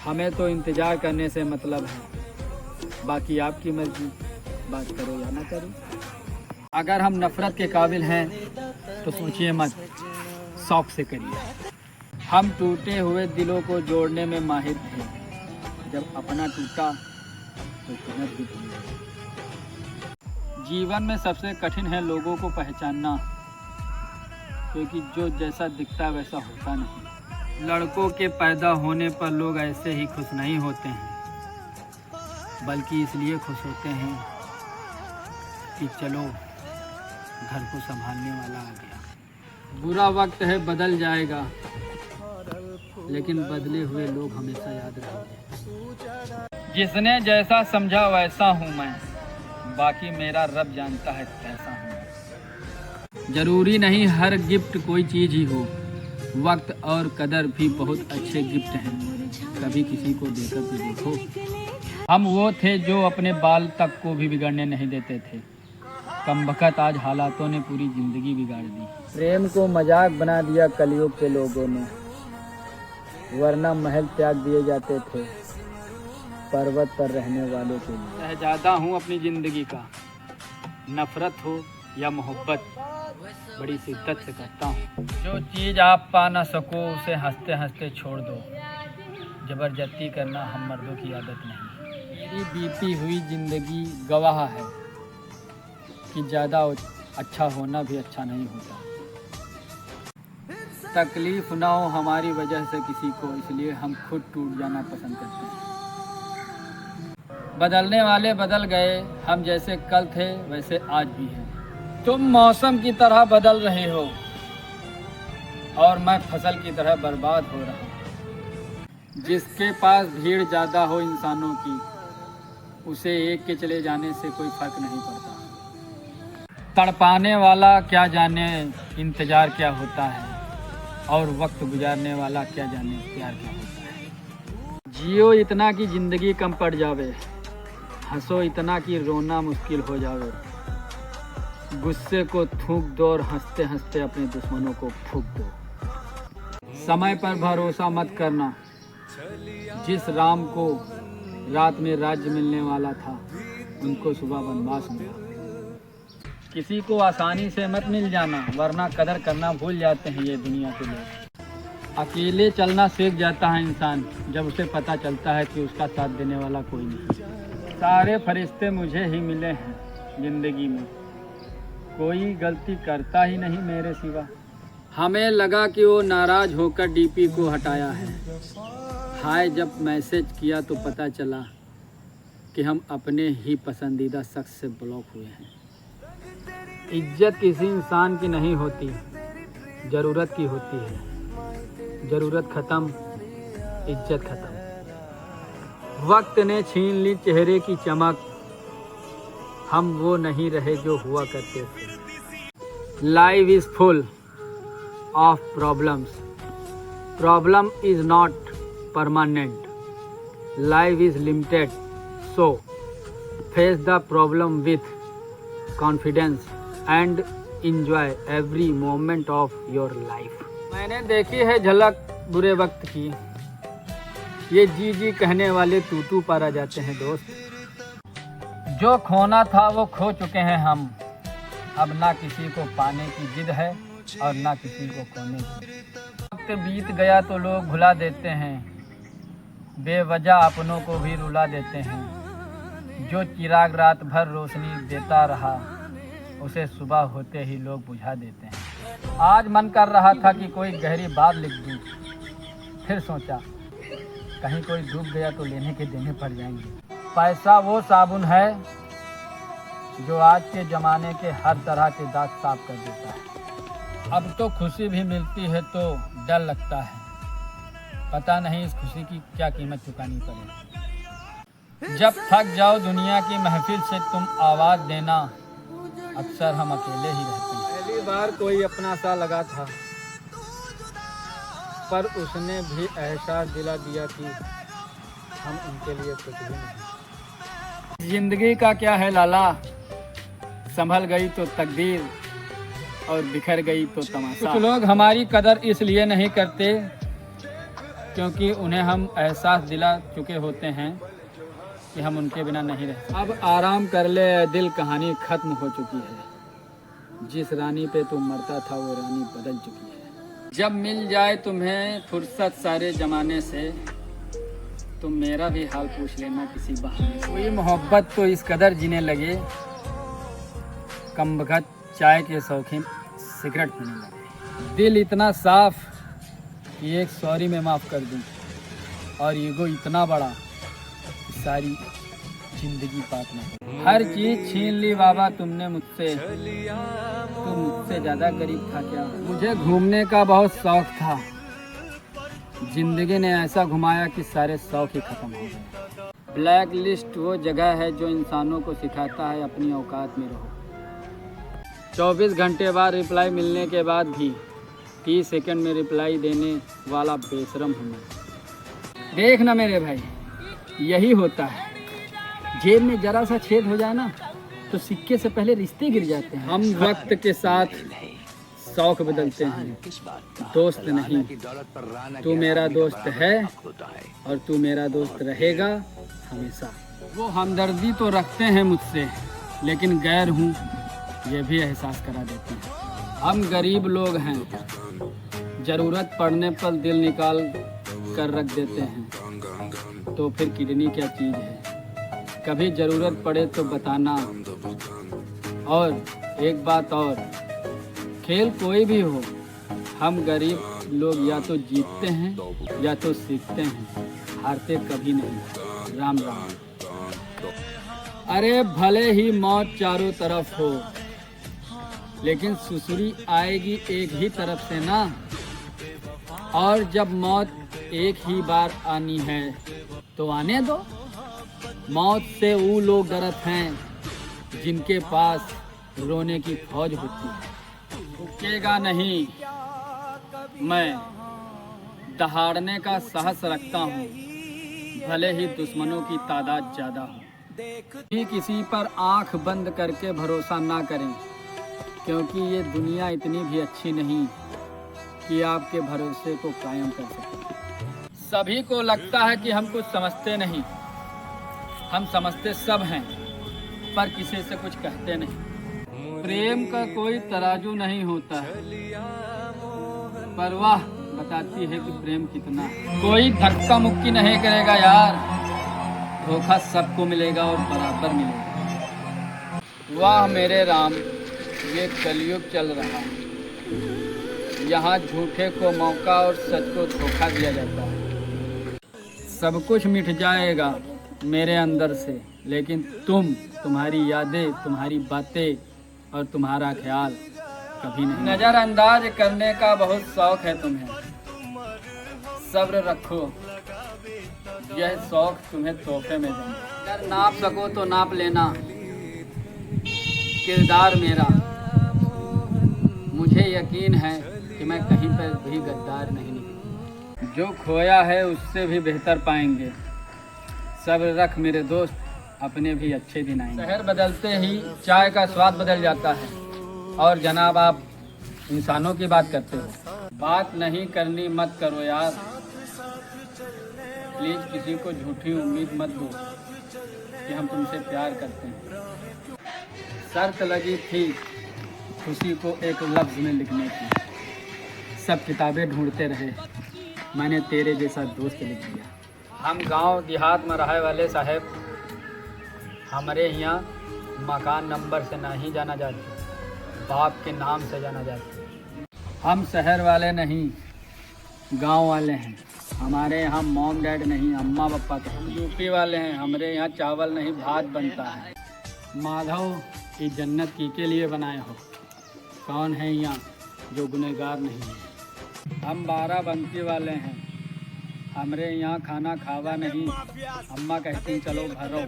हमें तो इंतज़ार करने से मतलब है, बाकी आपकी मर्जी, बात करो या ना करो। अगर हम नफ़रत के काबिल हैं तो सोचिए मत, शौक़ से करिए। हम टूटे हुए दिलों को जोड़ने में माहिर थे, जब अपना टूटा तो कीमत भी भूल गए। जीवन में सबसे कठिन है लोगों को पहचानना, क्योंकि जो जैसा दिखता वैसा होता नहीं। लड़कों के पैदा होने पर लोग ऐसे ही खुश नहीं होते हैं, बल्कि इसलिए खुश होते हैं कि चलो घर को संभालने वाला आ गया। बुरा वक्त है, बदल जाएगा, लेकिन बदले हुए लोग हमेशा याद रहेंगे। जिसने जैसा समझा वैसा हूँ मैं, बाकी मेरा रब जानता है कैसा हूँ। ज़रूरी नहीं हर गिफ्ट कोई चीज़ ही हो, वक्त और कदर भी बहुत अच्छे गिफ्ट हैं, कभी किसी को देकर भी देखो। हम वो थे जो अपने बाल तक को भी बिगड़ने नहीं देते थे, कमबख्त आज हालातों ने पूरी ज़िंदगी बिगाड़ दी। प्रेम को मजाक बना दिया कलयुग के लोगों ने, वरना महल त्याग दिए जाते थे पर्वत पर रहने वालों के लिए। शहजादा हूँ अपनी ज़िंदगी का, नफ़रत हो या मोहब्बत बड़ी शिद्दत से करता हूँ। जो चीज़ आप पा ना सको उसे हंसते हंसते छोड़ दो, ज़बरदस्ती करना हम मर्दों की आदत नहीं। मेरी बीती हुई ज़िंदगी गवाह है कि ज़्यादा अच्छा होना भी अच्छा नहीं होता। तकलीफ़ ना हो हमारी वजह से किसी को, इसलिए हम खुद टूट जाना पसंद करते हैं। बदलने वाले बदल गए, हम जैसे कल थे वैसे आज भी हैं। तुम मौसम की तरह बदल रहे हो और मैं फसल की तरह बर्बाद हो रहा हूँ। जिसके पास भीड़ ज़्यादा हो इंसानों की, उसे एक के चले जाने से कोई फ़र्क नहीं पड़ता। तड़पाने वाला क्या जाने इंतज़ार क्या होता है, और वक्त गुजारने वाला क्या जाने प्यार क्या होता है। जियो इतना कि ज़िंदगी कम पड़ जावे, हंसो इतना कि रोना मुश्किल हो जावे। गुस्से को थूक दो और हंसते हंसते अपने दुश्मनों को फूंक दो। समय पर भरोसा मत करना, जिस राम को रात में राज्य मिलने वाला था, उनको सुबह वनवास मिला। किसी को आसानी से मत मिल जाना, वरना कदर करना भूल जाते हैं ये दुनिया के लोग। अकेले चलना सीख जाता है इंसान, जब उसे पता चलता है कि उसका साथ देने वाला कोई नहीं। सारे फरिश्ते मुझे ही मिले हैं ज़िंदगी में, कोई गलती करता ही नहीं मेरे सिवा। हमें लगा कि वो नाराज़ होकर डीपी को हटाया है, हाय जब मैसेज किया तो पता चला कि हम अपने ही पसंदीदा शख्स से ब्लॉक हुए हैं। इज्जत किसी इंसान की नहीं होती, ज़रूरत की होती है। ज़रूरत ख़त्म, इज्जत ख़त्म। वक्त ने छीन ली चेहरे की चमक, हम वो नहीं रहे जो हुआ करते थे। Life is full of problems, problem is not permanent, life is limited, so face the problem with confidence and enjoy every moment of your life. मैंने देखी है झलक बुरे वक्त की, ये जी जी कहने वाले तू तू पर आ जाते हैं दोस्त। जो खोना था वो खो चुके हैं हम, अब ना किसी को पाने की जिद है और ना किसी को खोने की। वक्त बीत गया तो लोग भुला देते हैं, बेवजह अपनों को भी रुला देते हैं। जो चिराग रात भर रोशनी देता रहा, उसे सुबह होते ही लोग बुझा देते हैं। आज मन कर रहा था कि कोई गहरी बात लिख दूं, फिर सोचा कहीं कोई डूब गया तो लेने के देने पड़ जाएंगे। पैसा वो साबुन है जो आज के ज़माने के हर तरह के दाग साफ कर देता है। अब तो खुशी भी मिलती है तो डर लगता है, पता नहीं इस खुशी की क्या कीमत चुकानी पड़े। जब थक जाओ दुनिया की महफिल से तुम आवाज़ देना, अक्सर हम अकेले ही रहते हैं। पहली बार कोई अपना सा लगा था, पर उसने भी एहसास दिला दिया कि हम उनके लिए कुछ भी नहीं। जिंदगी का क्या है लाला, संभल गई तो तकदीर और बिखर गई तो तमाशा। कुछ लोग हमारी कदर इसलिए नहीं करते क्योंकि उन्हें हम एहसास दिला चुके होते हैं कि हम उनके बिना नहीं रह सकते। अब आराम कर ले ऐ दिल, कहानी खत्म हो चुकी है। जिस रानी पे तू मरता था वो रानी बदल चुकी है। जब मिल जाए तुम्हें फुर्सत सारे ज़माने से, तुम मेरा भी हाल पूछ लेना किसी बहाने से। कोई मोहब्बत तो इस कदर जीने लगे, कमबख्त चाय के शौकीन सिगरेट पीने लगे। दिल इतना साफ कि एक सॉरी में माफ़ कर दूं, और ईगो इतना बड़ा कि सारी जिंदगी पाप ना करूं। हर चीज़ छीन ली बाबा तुमने मुझसे, तुम मुझसे ज़्यादा गरीब था क्या। मुझे घूमने का बहुत शौक़ था, जिंदगी ने ऐसा घुमाया कि सारे शौक़ ही ख़त्म हो गए। ब्लैक लिस्ट वो जगह है जो इंसानों को सिखाता है अपनी औकात में रहो। 24 घंटे बाद रिप्लाई मिलने के बाद भी 30 सेकंड में रिप्लाई देने वाला बेशरम हूँ मैं। देख ना मेरे भाई, यही होता है। जेब में जरा सा छेद हो जाए ना तो सिक्के से पहले रिश्ते गिर जाते हैं। हम वक्त के साथ शौक बदलते हैं, दोस्त नहीं। तू मेरा दोस्त है और तू मेरा दोस्त रहेगा हमेशा। वो हमदर्दी तो रखते हैं मुझसे, लेकिन गैर हूँ ये भी एहसास करा देते हैं। हम गरीब लोग हैं, ज़रूरत पड़ने पर दिल निकाल कर रख देते हैं, तो फिर किडनी क्या चीज़ है। कभी ज़रूरत पड़े तो बताना। और एक बात और, खेल कोई भी हो, हम गरीब लोग या तो जीतते हैं या तो सीखते हैं, हारते कभी नहीं। राम राम। अरे भले ही मौत चारों तरफ हो, लेकिन सुसुरी आएगी एक ही तरफ से ना। और जब मौत एक ही बार आनी है तो आने दो। मौत से वो लोग डरत हैं जिनके पास रोने की फौज होती है। रुकेगा नहीं, मैं दहाड़ने का साहस रखता हूँ, भले ही दुश्मनों की तादाद ज़्यादा हो। भी किसी पर आंख बंद करके भरोसा ना करें, क्योंकि ये दुनिया इतनी भी अच्छी नहीं कि आपके भरोसे को कायम कर सके। सभी को लगता है कि हम कुछ समझते नहीं, हम समझते सब हैं, पर किसी से कुछ कहते नहीं। प्रेम का कोई तराजू नहीं होता है, परवाह बताती है कि प्रेम कितना है। कोई धक्का मुक्की नहीं करेगा यार, धोखा सबको मिलेगा और बराबर मिलेगा। वाह मेरे राम, ये कलयुग चल रहा है। यहाँ झूठे को मौका और सच को धोखा दिया जाता है। सब कुछ मिट जाएगा मेरे अंदर से, लेकिन तुम्हारी यादें, तुम्हारी बातें और तुम्हारा ख्याल कभी नहीं। नज़रअंदाज करने का बहुत शौक है तुम्हें, सब्र रखो, यह शौक तुम्हें तोहफे में दूंगा। अगर नाप सको तो नाप लेना किरदार मेरा। मुझे यकीन है कि मैं कहीं पर भी गद्दार नहीं निकलूं। जो खोया है उससे भी बेहतर पाएंगे। सब्र रख मेरे दोस्त, अपने भी अच्छे दिन आएंगे। शहर बदलते ही चाय का स्वाद बदल जाता है। और जनाब, आप इंसानों की बात करते हो, बात नहीं करनी मत करो यार। प्लीज़ किसी को झूठी उम्मीद मत दो कि हम तुमसे प्यार करते हैं। शर्त लगी थी खुशी को एक लफ्ज़ में लिखने की, सब किताबें ढूंढते रहे, मैंने तेरे जैसा दोस्त लिख दिया। हम गांव देहात में रहे वाले साहब, हमारे यहाँ मकान नंबर से नहीं जाना जाता, बाप के नाम से जाना जाता। हम शहर वाले नहीं, गांव वाले हैं। हमारे यहाँ मॉम डैड नहीं, अम्मा पापा के। हम यूपी वाले हैं, हमारे यहाँ चावल नहीं भात बनता है। माधव की जन्नत की के लिए बनाए हो, कौन है यहाँ जो गुनहगार नहीं है। हम बाराबंकी वाले हैं, हमारे यहाँ खाना खावा नहीं, अम्मा कहती चलो भरो।